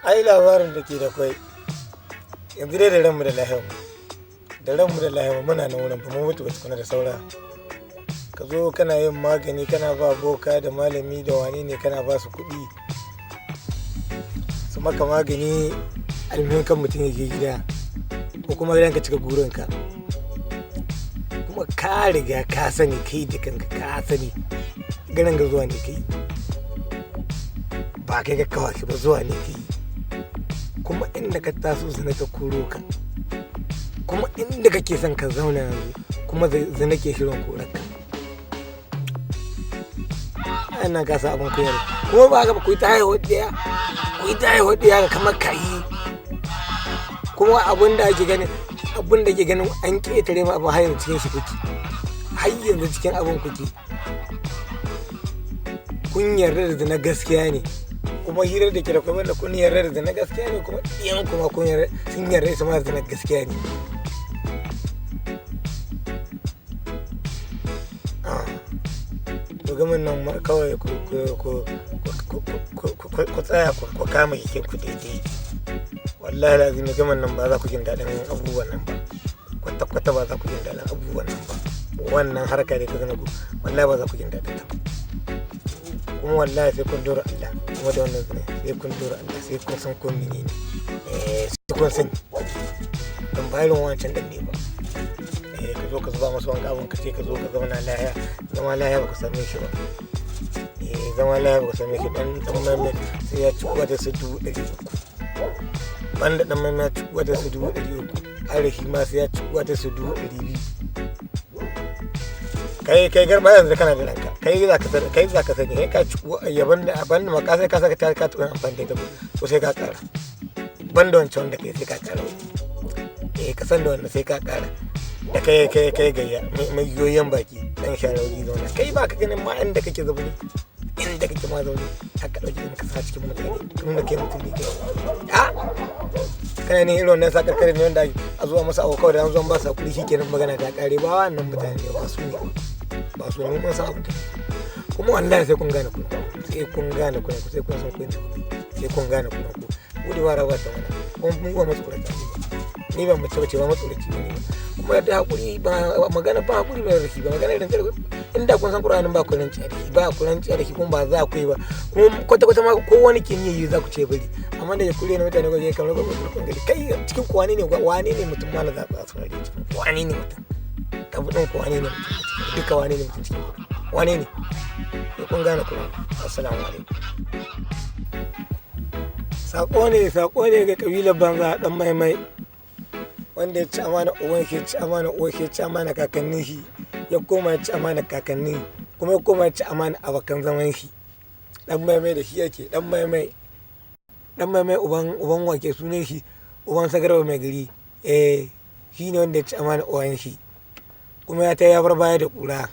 ai labarin da ke da kwai yanzu dai da ranmu da lahiyar muna nan wurin mu mutu wasu kuna da saura ka zo kana yin magani kana ba boka da malami da wani ne kana ba su kuɗi su maka magani almihin kan mutum yake gida ko kuma gidan ka cika gurinka kuma ka riga ka sani kai da kanka ka sani ganin ga zuwa ne kai ba kai ga kawai ba zuwa ne kai kuma inda ka taso zina ka koro ka kuma inda kake son ka zauna yanzu kuma zina ke shirin korarka ana gasa abin koyar kuma ba ga ku yi ta haihuwar ɗaya kamar ka yi kuma abin da ke ganin an ƙetare ma abin har yanzu cikin shi kuke har yanzu cikin abin kuke kun yarda da zina gaskiya ne kuma hirar da ke da kuma da kun yarda da zina gaskiya ne kuma iyan kuma sun yarda su ma zina gaskiya ne to gamin nan kawai ku tsaya ku kama jikin ku daidai wallahi lazimi gamin nan ba za ku jin daɗin abubuwan nan ba kwata-kwata ba za ku jin daɗin abubuwan nan ba wannan harka da ta zana ku wallahi ba za ku jin daɗin ta kuma wallahi sai kun dora Allah kuma da wannan zane sai kun dora Allah sai kun san kun menene sai kun sani don ba irin wancan dan ne ba ka zo ka zuba masa wani abin ka ce ka zo ka zama lahiya ba ka same shi ba zama lahiya ba ka same shi dan mai sai ya ci wata su 300 banda dan mai ya ci wata su 300 arashi ma sai ya ci wata su 200 kai garma yanzu kana da ranka kai za ka sani kai ka ci yaban da abin da maka sai ka saka ka tukan amfani da ita ko sai ka kara banda wancan wanda kai sai ka kara ka san da wanda sai ka kara da kai gayya mai yoyon baki dan sharauri zauna kai ba ka ganin ma inda kake zaune inda kake ma zaune haka dauki ka sa cikin mutane tun da kai mutum ne kai kana ne irin wannan sakarkare ne wanda a zuwa masa abu kawai da an zuwa ba sa kuri shikenan magana ta kare ba wannan mutane ba su ne mun san abu kuma wallahi sai kun gane ku sai kun san kun sai kun gane ku da wara ba ta wani kuma mun ba matsorata ni ba mace ba matsoraci ne kuma da hakuri ba magana ba hakuri ba riki ba magana idan kare inda kun san Qur'anin ba ku ranci a riki kuma ba za ku yi ba kuma kwata ma ko wani ke yi za ku ce bari amma da ya kure ne mutane gwaje kamar gwamnati kai cikin ku wane ne mutum ma na zaɓa a saurari cikin ku wane ne mutum tabbatin ku wane ne mutum duka wane ne mutum cikin wane ne ya kun gane kuma assalamu alaikum sako ne ga kabilar banza dan maimai wanda ya ci amana uwan shi ci amana uwan shi ci amana kakannin shi ya koma ya ci amana kakanni kuma ya koma ya ci amana abokan zaman shi dan maimai da shi yake dan maimai uban wake sunan shi uban sagarba mai gari shi ne wanda ya ci amana uwan shi kuma ya ta yabar baya da kura